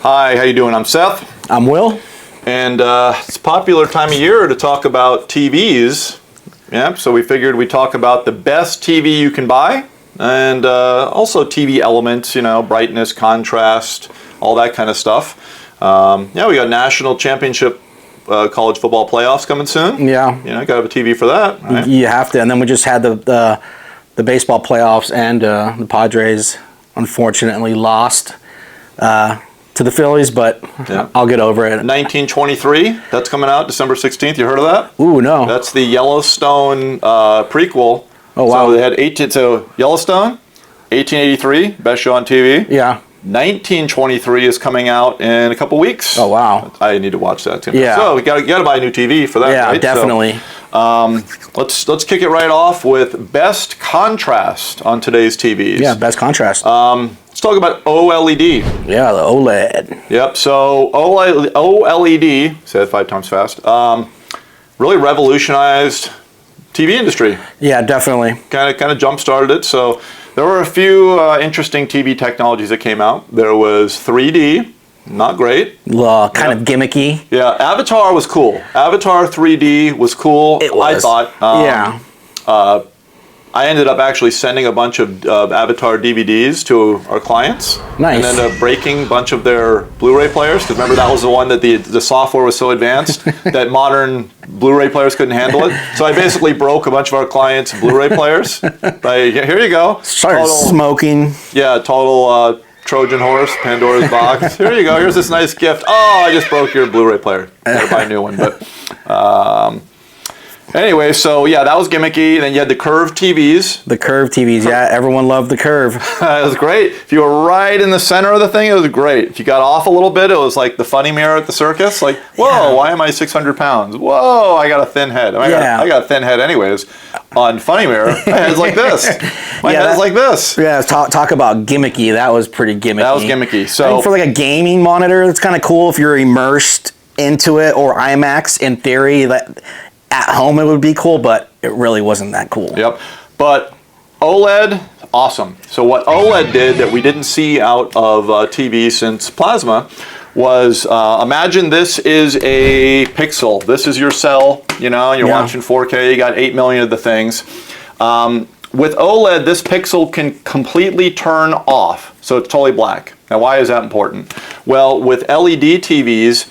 Hi, how you doing? I'm Seth. I'm Will. And it's a popular time of year to talk about TVs. Yep, so we figured we'd talk about the best TV you can buy and also TV elements, you know, brightness, contrast, all that kind of stuff. Yeah, we got national championship college football playoffs coming soon. Yeah. You know, you got to have a TV for that, right? You have to. And then we just had the baseball playoffs, and the Padres unfortunately lost to the Phillies, but yeah. I'll get over it. 1923, that's coming out December 16th. You heard of that? Ooh, no. That's the Yellowstone prequel. Oh, wow. So they had Yellowstone, 1883, best show on TV. Yeah. 1923 is coming out in a couple weeks. Oh, wow. I need to watch that too. Yeah. So you got to buy a new TV for that, yeah, right? Yeah, definitely. So, let's kick it right off with best contrast on today's TVs. Yeah, best contrast. Let's talk about OLED. Yeah, the OLED. Yep. So OLED, say it 5 times fast. Really revolutionized TV industry. Yeah, definitely. Kind of jump-started it. So there were a few interesting TV technologies that came out. There was 3D, not great. Kind of gimmicky. Yeah, Avatar was cool. Avatar 3D was cool. It was. I thought. Yeah. I ended up actually sending a bunch of Avatar DVDs to our clients. Nice. And ended up breaking a bunch of their Blu-ray players, because remember that was the one that the software was so advanced that modern Blu-ray players couldn't handle it. So I basically broke a bunch of our clients' Blu-ray players. Here you go. Started smoking. Yeah, total Trojan horse, Pandora's box. Here you go. Here's this nice gift. Oh, I just broke your Blu-ray player. Gotta buy a new one. But anyway, so yeah, that was gimmicky. Then you had the curved TVs. The curved TVs, yeah. Everyone loved the curve. It was great. If you were right in the center of the thing, it was great. If you got off a little bit, it was like the funny mirror at the circus. Like, whoa, yeah. Why am I 600 pounds? Whoa, I got a thin head. I got a thin head anyways. On funny mirror, my head's like this. My head's like this. Yeah, talk about gimmicky. That was pretty gimmicky. That was gimmicky. So I think for like a gaming monitor, it's kind of cool if you're immersed into it, or IMAX. In theory, that at home it would be cool, but it really wasn't that cool. Yep. But OLED, awesome. So what OLED did that we didn't see out of TV since plasma was, imagine this is a pixel. This is your cell, you know, you're watching 4K, you got 8 million of the things. With OLED, this pixel can completely turn off, so it's totally black. Now, why is that important? Well, with LED TVs,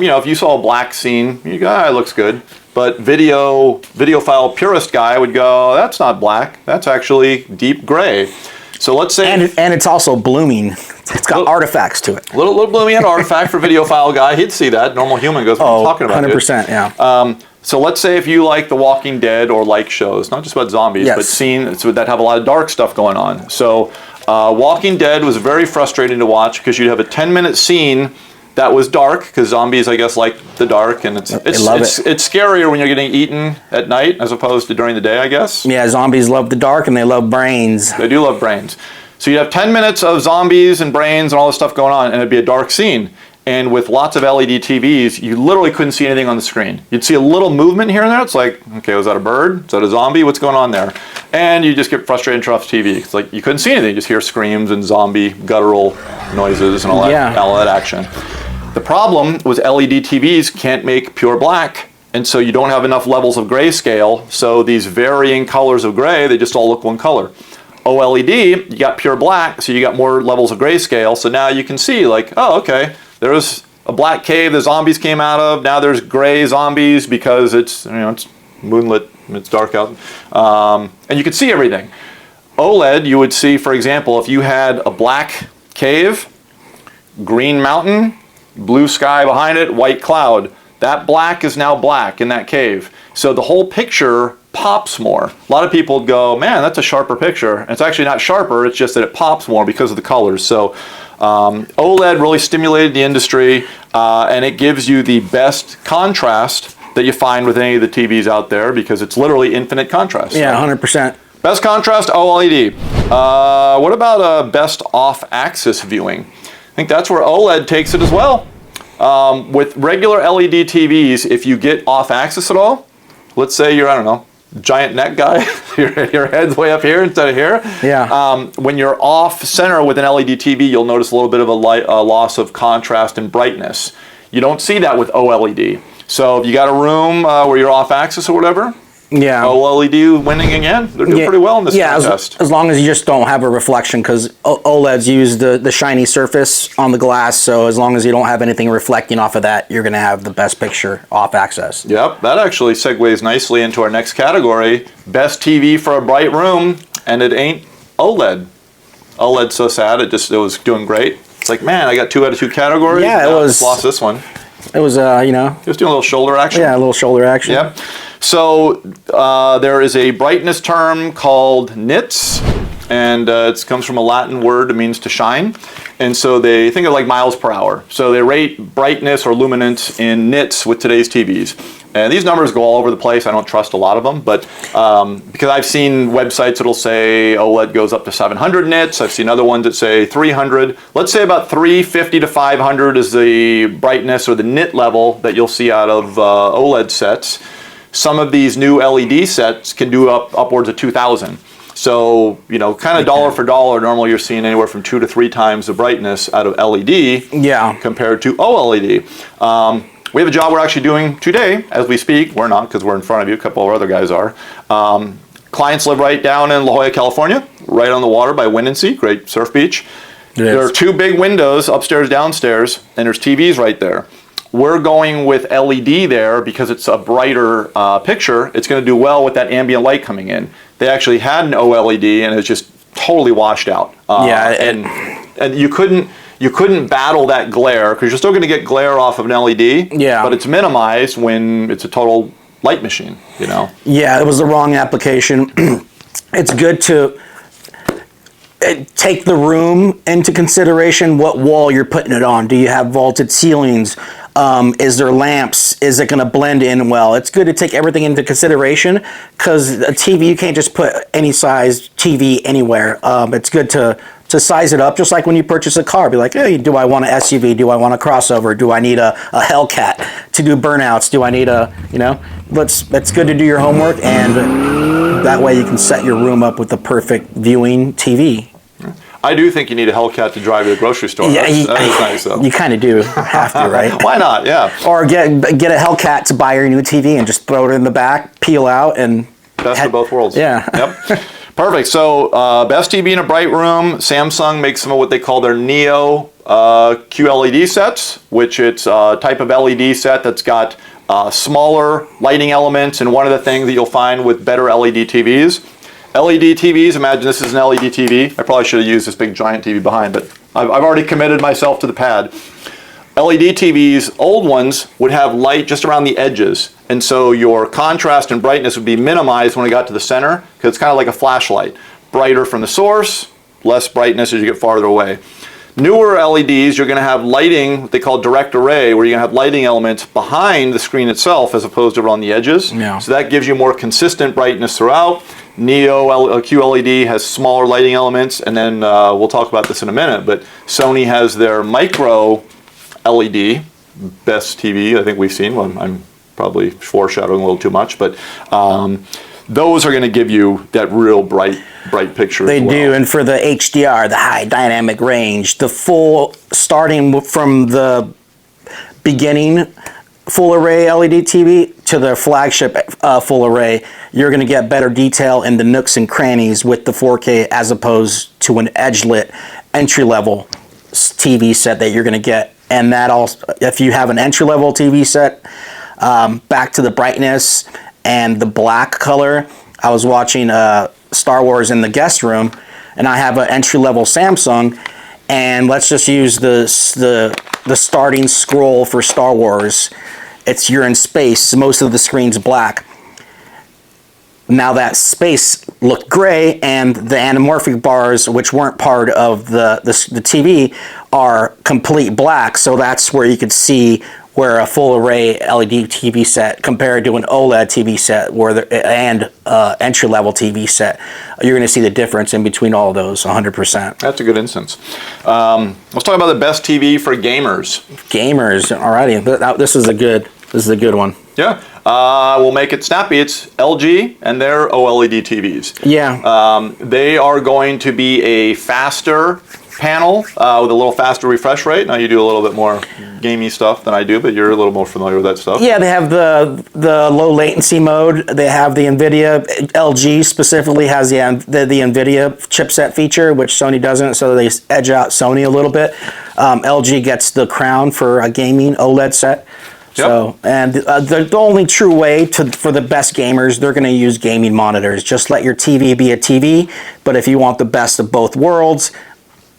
you know, if you saw a black scene, you go, it looks good. But videophile purist guy would go, that's not black, that's actually deep gray. So let's say... And it's also blooming. It's got artifacts to it. Little blooming and artifact for videophile guy. He'd see that. Normal human goes, what are you talking about? 100%, yeah. So let's say if you like The Walking Dead or like shows, not just about zombies, but scenes that have a lot of dark stuff going on. So Walking Dead was very frustrating to watch because you'd have a 10-minute scene that was dark, because zombies, I guess, like the dark, and it's scarier when you're getting eaten at night as opposed to during the day, I guess. Yeah, zombies love the dark, and they love brains. They do love brains. So you'd have 10 minutes of zombies and brains and all this stuff going on, and it'd be a dark scene. And with lots of LED TVs, you literally couldn't see anything on the screen. You'd see a little movement here and there. It's like, okay, was that a bird? Is that a zombie? What's going on there? And you just get frustrated and turn off the TV. It's like you couldn't see anything. You just hear screams and zombie guttural noises and all that action. The problem was LED TVs can't make pure black, and so you don't have enough levels of grayscale, so these varying colors of gray, they just all look one color. OLED, you got pure black, so you got more levels of grayscale, so now you can see like, oh, okay, there was a black cave the zombies came out of, now there's gray zombies because it's, you know, it's moonlit, it's dark out, and you can see everything. OLED, you would see, for example, if you had a black cave, green mountain, blue sky behind it, white cloud. That black is now black in that cave. So the whole picture pops more. A lot of people go, man, that's a sharper picture. And it's actually not sharper, it's just that it pops more because of the colors. So OLED really stimulated the industry, and it gives you the best contrast that you find with any of the TVs out there, because it's literally infinite contrast. Yeah, 100%. Best contrast, OLED. What about best off-axis viewing? I think that's where OLED takes it as well. With regular LED TVs, if you get off-axis at all, let's say you're, I don't know, giant neck guy, your head's way up here instead of here. Yeah. When you're off center with an LED TV, you'll notice a little bit of a loss of contrast and brightness. You don't see that with OLED. So if you got a room where you're off axis or whatever, yeah, OLED winning again. They're doing pretty well in this contest. As long as you just don't have a reflection, because OLEDs use the shiny surface on the glass, so as long as you don't have anything reflecting off of that, you're going to have the best picture off axis. Yep, that actually segues nicely into our next category, best TV for a bright room, and it ain't OLED. OLED's so sad, it was doing great. It's like, man, I got 2 out of 2 categories. Yeah, I just lost this one. It was, Just doing a little shoulder action. Yeah, a little shoulder action. Yep. So there is a brightness term called nits, and it comes from a Latin word that means to shine. And so they think of like miles per hour. So they rate brightness or luminance in nits with today's TVs. And these numbers go all over the place. I don't trust a lot of them, but because I've seen websites that'll say OLED goes up to 700 nits. I've seen other ones that say 300. Let's say about 350 to 500 is the brightness or the nit level that you'll see out of OLED sets. Some of these new LED sets can do upwards of 2,000. So, kind of dollar for dollar, normally you're seeing anywhere from 2 to 3 times the brightness out of LED compared to OLED. We have a job we're actually doing today as we speak. We're not, because we're in front of you. A couple of our other guys are. Clients live right down in La Jolla, California, right on the water by Wind & Sea, great surf beach. There are 2 big windows, upstairs, downstairs, and there's TVs right there. We're going with LED there because it's a brighter picture. It's going to do well with that ambient light coming in. They actually had an OLED and it's just totally washed out. And you couldn't battle that glare because you're still going to get glare off of an LED. Yeah. But it's minimized when it's a total light machine. Yeah, it was the wrong application. It's good to take the room into consideration. What wall you're putting it on? Do you have vaulted ceilings? Is there lamps? Is it going to blend in well? It's good to take everything into consideration because a TV, you can't just put any size TV anywhere. It's good to size it up, just like when you purchase a car. Be like, hey, do I want an SUV? Do I want a crossover? Do I need a Hellcat to do burnouts? Do I need that's good to do your homework, and that way you can set your room up with the perfect viewing TV. I do think you need a Hellcat to drive to the grocery store. Yeah, that is nice, though. You kind of do have to, right? Why not? Yeah. Or get a Hellcat to buy your new TV and just throw it in the back, peel out, and best of both worlds. Yeah. Yep. Perfect. So best TV in a bright room. Samsung makes some of what they call their Neo QLED sets, which it's a type of LED set that's got smaller lighting elements, and one of the things that you'll find with better LED TVs. LED TVs, imagine this is an LED TV. I probably should have used this big giant TV behind, but I've already committed myself to the pad. LED TVs, old ones, would have light just around the edges. And so your contrast and brightness would be minimized when it got to the center, because it's kind of like a flashlight. Brighter from the source, less brightness as you get farther away. Newer LEDs, you're going to have lighting, what they call direct array, where you're going to have lighting elements behind the screen itself as opposed to around the edges. Yeah. So that gives you more consistent brightness throughout. Neo QLED has smaller lighting elements, and then we'll talk about this in a minute, but Sony has their micro LED, best TV I think we've seen. Well, I'm probably foreshadowing a little too much, but those are going to give you that real bright picture. They do, and for the HDR, the high dynamic range, the full, starting from the beginning full array LED TV to the flagship full array, you're going to get better detail in the nooks and crannies with the 4K as opposed to an edge-lit entry-level TV set that you're going to get. And that also, if you have an entry-level TV set, back to the brightness and the black color. I was watching Star Wars in the guest room, and I have an entry-level Samsung, and let's just use the starting scroll for Star Wars. You're in space. Most of the screen's black. Now that space looked gray, and the anamorphic bars, which weren't part of the TV, are complete black. So that's where you could see where a full array LED TV set compared to an OLED TV set and entry level TV set, you're going to see the difference in between all of those 100%. That's a good instance. Let's talk about the best TV for gamers. Gamers, alrighty. This is a good one. Yeah, We'll make it snappy. It's LG and their OLED TVs. Yeah. They are going to be a faster panel with a little faster refresh rate. Now you do a little bit more gamey stuff than I do, but you're a little more familiar with that stuff. Yeah, they have the low latency mode. They have the NVIDIA. LG specifically has the NVIDIA chipset feature, which Sony doesn't, so they edge out Sony a little bit. LG gets the crown for a gaming OLED set. So, and the only true way for the best gamers, they're going to use gaming monitors. Just let your TV be a TV, but if you want the best of both worlds,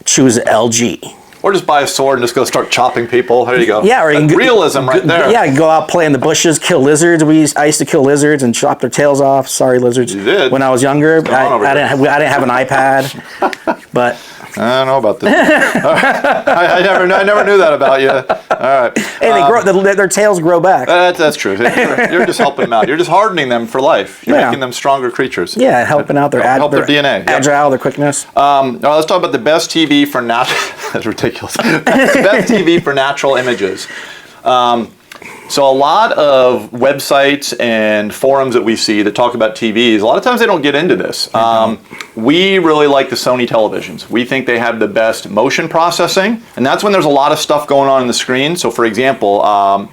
choose LG. Or just buy a sword and just go start chopping people. There you go. Yeah, or you can realism right there. Yeah, go out, play in the bushes, kill lizards. I used to kill lizards and chop their tails off. Sorry, lizards. You did? When I was younger, I didn't have an iPad, but I don't know about this. I never knew that about you. All right. Hey, their tails grow back. That's true. You're just helping them out. You're just hardening them for life. You're making them stronger creatures. Yeah, helping out their DNA. Agile, their quickness. Now let's talk about the best TV for natural. That's ridiculous. Best TV for natural images. So a lot of websites and forums that we see that talk about TVs, a lot of times they don't get into this. We really like the Sony televisions. We think they have the best motion processing, and that's when there's a lot of stuff going on the screen. So for example,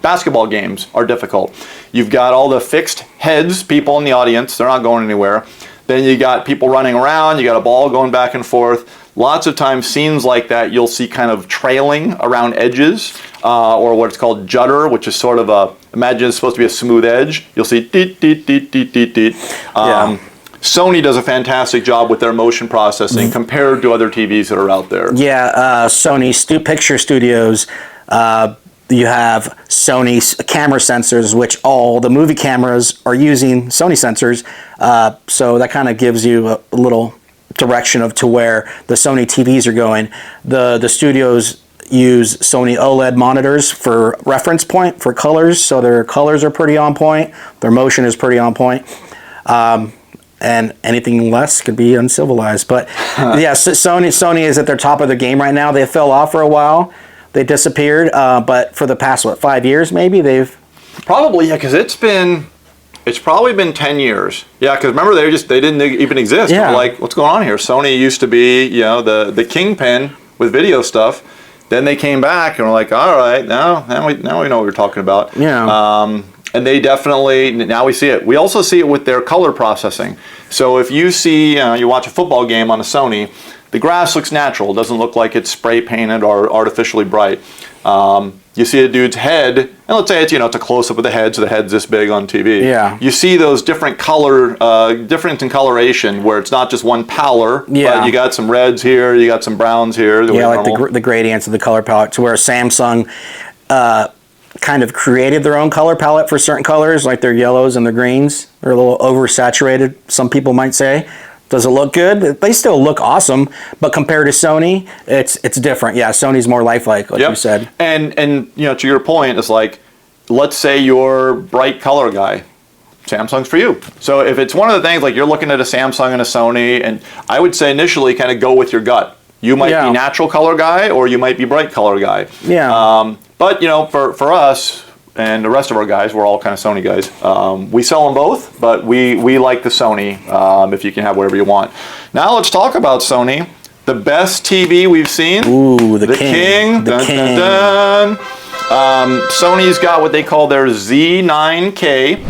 basketball games are difficult. You've got all the fixed heads, people in the audience, they're not going anywhere. Then you got people running around, you got a ball going back and forth. Lots of times scenes like that you'll see kind of trailing around edges or what's called judder, which is sort of imagine it's supposed to be a smooth edge. You'll see deet, deet, deet, deet, deet, deet. Sony does a fantastic job with their motion processing compared to other TVs that are out there. Yeah, Sony Picture Studios, you have Sony's camera sensors, which all the movie cameras are using Sony sensors. So that kind of gives you a little direction to where the Sony TVs are going. The studios use Sony OLED monitors for reference point for colors, so their colors are pretty on point, their motion is pretty on point, and anything less could be uncivilized. But yeah, Sony is at their top of the game right now. They fell off for a while, they disappeared, but for the past 5 years maybe they've probably because it's probably been 10 years. Yeah, because remember they didn't even exist. Yeah. Like, what's going on here? Sony used to be, the kingpin with video stuff. Then they came back and were like, all right, now we know what you're talking about. Yeah. And they definitely, now we see it. We also see it with their color processing. So if you see, you watch a football game on a Sony, the grass looks natural. It doesn't look like it's spray painted or artificially bright. You see a dude's head, and let's say it's a close up of the head, so the head's this big on TV. Yeah. You see those different difference in coloration where it's not just one pallor, but you got some reds here, you got some browns here. Yeah, like the gradients of the color palette, to where Samsung kind of created their own color palette for certain colors, like their yellows and their greens. They're a little oversaturated, some people might say. Does it look good? They still look awesome, but compared to Sony, it's different. Yeah, Sony's more lifelike, like you said. And to your point, it's like, let's say you're a bright color guy. Samsung's for you. So if it's one of the things, like you're looking at a Samsung and a Sony, and I would say initially kind of go with your gut. You might be natural color guy, or you might be bright color guy. Yeah. But for us, and the rest of our guys, we're all kind of Sony guys. We sell them both, but we like the Sony if you can have whatever you want. Now let's talk about Sony. The best TV we've seen. Ooh, the king. Dun, dun, dun. Sony's got what they call their Z9K,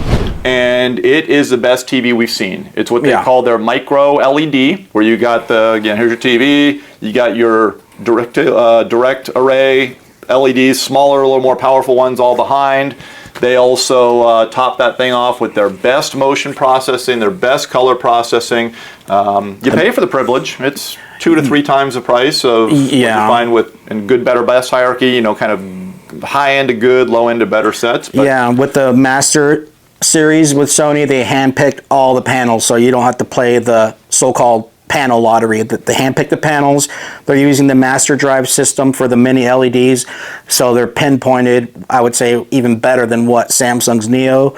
and it is the best TV we've seen. It's what they call their micro LED, where you got here's your TV, you got your direct array LEDs, smaller, a little more powerful ones all behind. They also top that thing off with their best motion processing, their best color processing. You pay for the privilege. It's 2 to 3 times the price of what you find in good, better, best hierarchy, kind of high end to good, low end to better sets. But yeah, with the Master series with Sony, they handpicked all the panels, so you don't have to play the so-called panel lottery. They handpick the panels. They're using the master drive system for the mini LEDs, so they're pinpointed, I would say, even better than what Samsung's Neo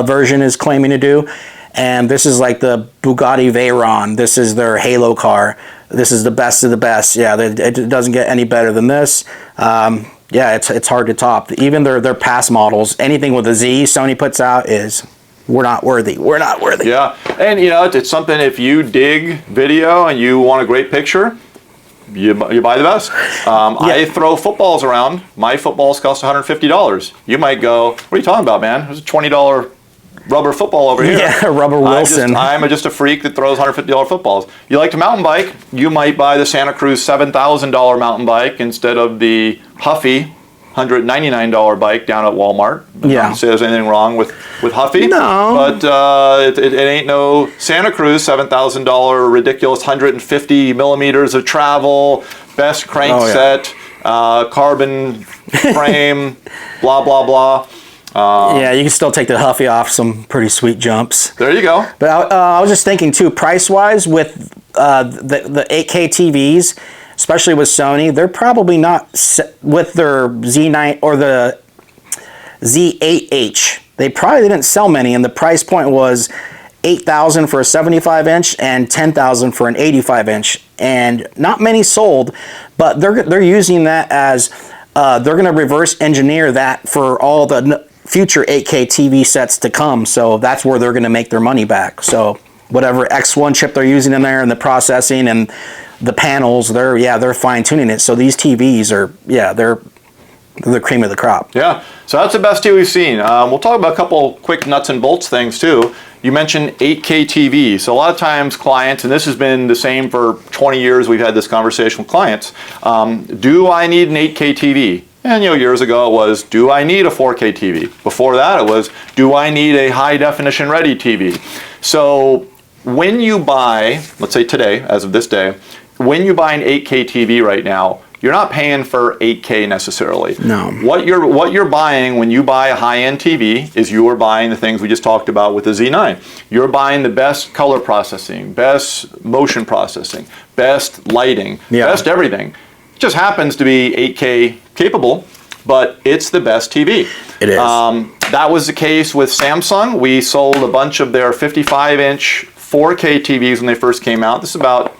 version is claiming to do. And this is like the Bugatti Veyron. This is their Halo car. This is the best of the best. Yeah, it doesn't get any better than this. yeah, it's hard to top. Even their past models, anything with a Z Sony puts out is, we're not worthy. We're not worthy. Yeah, and you know, it's something, if you dig video and you want a great picture, you buy the best. I throw footballs around. My footballs cost $150. You might go, what are you talking about, man? There's a $20 rubber football over here. Yeah, rubber Wilson. I'm just a freak that throws $150 footballs. You like to mountain bike, you might buy the Santa Cruz $7,000 mountain bike instead of the Huffy $199 bike down at Walmart. Yeah. Not to say there's anything wrong with Huffy. No. But it ain't no Santa Cruz $7,000 ridiculous 150 millimeters of travel, best crank set, carbon frame, blah, blah, blah. Yeah, you can still take the Huffy off some pretty sweet jumps. There you go. But I was just thinking too, price-wise, with the 8K TVs, especially with Sony, they're probably not with their Z9 or the Z8H. They probably didn't sell many, and the price point was $8,000 for a 75-inch and $10,000 for an 85-inch, and not many sold. But they're using that as they're going to reverse engineer that for all the future 8K TV sets to come. So that's where they're going to make their money back. So whatever X1 chip they're using in there and the processing and the panels, they're fine tuning it. So these TVs are, they're the cream of the crop. Yeah, so that's the best TV we've seen. We'll talk about a couple quick nuts and bolts things too. You mentioned 8K TV. So a lot of times clients, and this has been the same for 20 years, we've had this conversation with clients. Do I need an 8K TV? And you know, years ago it was, do I need a 4K TV? Before that it was, do I need a high definition ready TV? So when you buy, let's say today, as of this day, when you buy an 8K TV right now, you're not paying for 8K necessarily. No. What you're buying when you buy a high-end TV is you are buying the things we just talked about with the Z9. You're buying the best color processing, best motion processing, best lighting, best everything. It just happens to be 8K capable, but it's the best TV. It is. That was the case with Samsung. We sold a bunch of their 55-inch 4K TVs when they first came out. This is about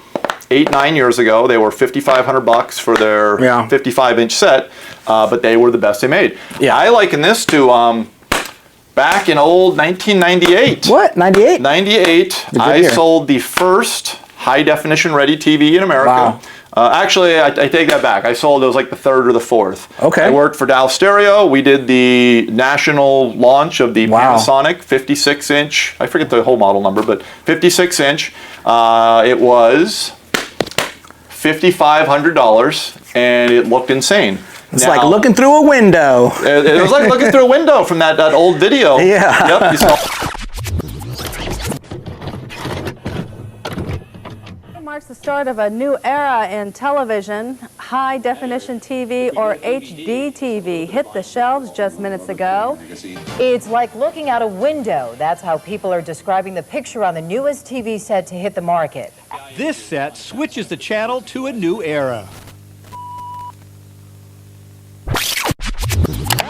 8-9 years ago. They were $5,500 for their 55-inch set, but they were the best they made. Yeah. I liken this to back in old 1998. What? 98? 98. I sold the first high-definition ready TV in America. Wow. Actually, I take that back. I sold it was like the third or the fourth. Okay. I worked for Dow Stereo. We did the national launch of the Panasonic 56-inch. I forget the whole model number, but 56-inch. It was $5,500, and it looked insane. It's like looking through a window. It was like looking through a window from that old video. Yeah. Yep. You saw. Marks the start of a new era in television. High definition TV or HD TV hit the shelves just minutes ago. It's like looking out a window. That's how people are describing the picture on the newest TV set to hit the market. This set switches the channel to a new era.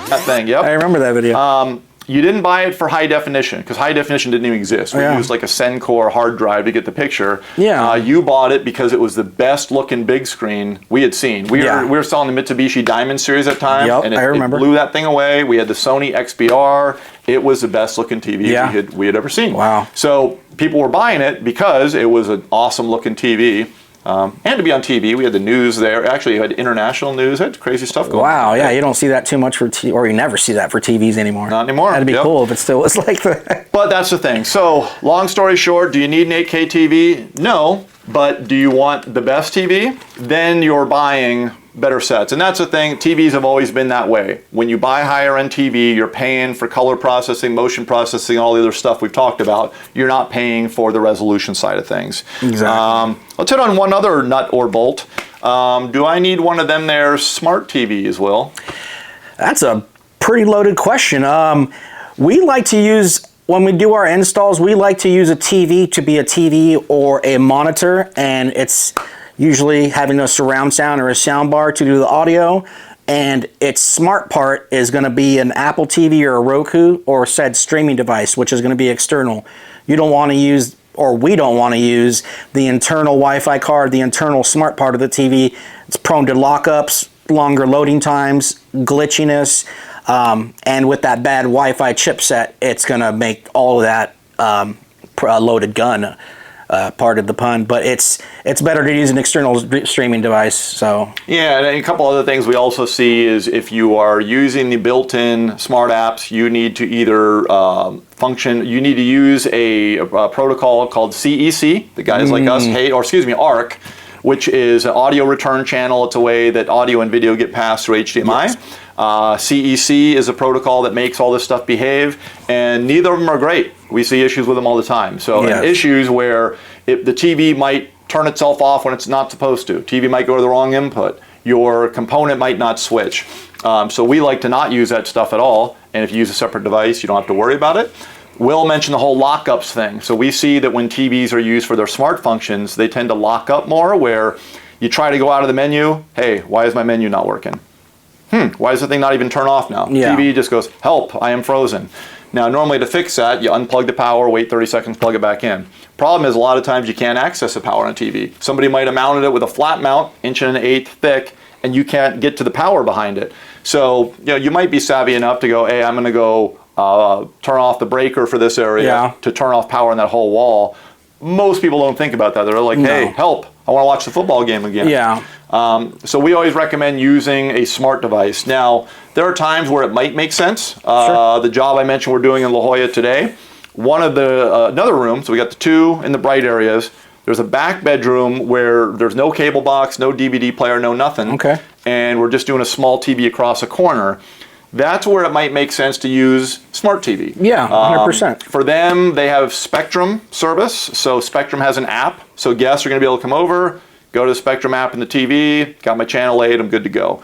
That thing, yep. I remember that video. You didn't buy it for high definition, because high definition didn't even exist. We used like a Sencore hard drive to get the picture. Yeah. You bought it because it was the best looking big screen we had seen. We were selling the Mitsubishi Diamond series at the time, and I remember. It blew that thing away. We had the Sony XBR. It was the best looking TV we had ever seen. Wow. So people were buying it because it was an awesome looking TV. And to be on TV, we had the news there. Actually, you had international news. Had crazy stuff going on. Wow, yeah, you don't see that too much for or you never see that for TVs anymore. Not anymore. That'd be cool if it still was like that. But that's the thing. So, long story short, do you need an 8K TV? No. But do you want the best TV? Then you're buying better sets. And that's the thing. TVs have always been that way. When you buy higher end TV, you're paying for color processing, motion processing, all the other stuff we've talked about. You're not paying for the resolution side of things. Exactly. Let's hit on one other nut or bolt. Do I need one of them there smart TVs, Will? That's a pretty loaded question. We like to use, when we do our installs, we like to use a TV to be a TV or a monitor, and it's usually having a surround sound or a sound bar to do the audio, and its smart part is going to be an Apple TV or a Roku or said streaming device, which is going to be external. You don't want to use, or we don't want to use, the internal Wi-Fi card, the internal smart part of the TV. It's prone to lockups, longer loading times, glitchiness, and with that bad Wi-Fi chipset, it's going to make all of that loaded gun. Part of the pun, but it's better to use an external streaming device. So yeah, and a couple other things we also see is if you are using the built-in smart apps, you need to either you need to use a protocol called CEC. The guys like us hate, or excuse me, ARC, which is an audio return channel. It's a way that audio and video get passed through HDMI. Yes. CEC is a protocol that makes all this stuff behave, and neither of them are great. We see issues with them all the time. So Yes. issues where the TV might turn itself off when it's not supposed to. TV might go to the wrong input. Your component might not switch. So we like to not use that stuff at all, and if you use a separate device, you don't have to worry about it. Will mentioned the whole lockups thing. So we see that when TVs are used for their smart functions, they tend to lock up more, where you try to go out of the menu, hey, why is my menu not working? Why does the thing not even turn off now? Yeah. TV just goes, help, I am frozen. Now, normally to fix that, you unplug the power, wait 30 seconds, plug it back in. Problem is, a lot of times you can't access the power on a TV. Somebody might have mounted it with a flat mount, 1.1 inch thick, and you can't get to the power behind it. So, you might be savvy enough to go, hey, I'm going to go turn off the breaker for this area to turn off power on that whole wall. Most people don't think about that. They're like, hey, help, I want to watch the football game again. Yeah. So we always recommend using a smart device. Now, there are times where it might make sense. Sure. The job I mentioned we're doing in La Jolla today, one of the, another room, so we got the two in the bright areas, there's a back bedroom where there's no cable box, no DVD player, no nothing. Okay. And we're just doing a small TV across a corner. That's where it might make sense to use smart TV. Yeah, 100%. For them, they have Spectrum service. So Spectrum has an app. So guests are going to be able to come over, go to the Spectrum app in the TV, got my channel 8, I'm good to go.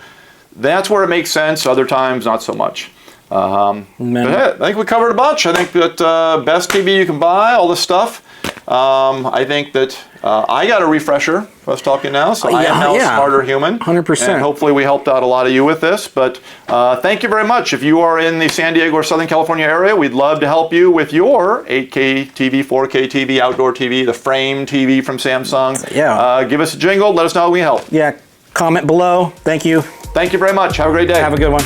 That's where it makes sense. Other times, not so much. But hey, I think we covered a bunch. I think that best TV you can buy, all this stuff. I think that I got a refresher for us talking now, so I am now a smarter human. 100%. And hopefully we helped out a lot of you with this. But thank you very much. If you are in the San Diego or Southern California area, we'd love to help you with your 8K TV, 4K TV, outdoor TV, the frame TV from Samsung. Yeah. Give us a jingle. Let us know how we can help. Yeah. Comment below. Thank you. Thank you very much. Have a great day. Have a good one.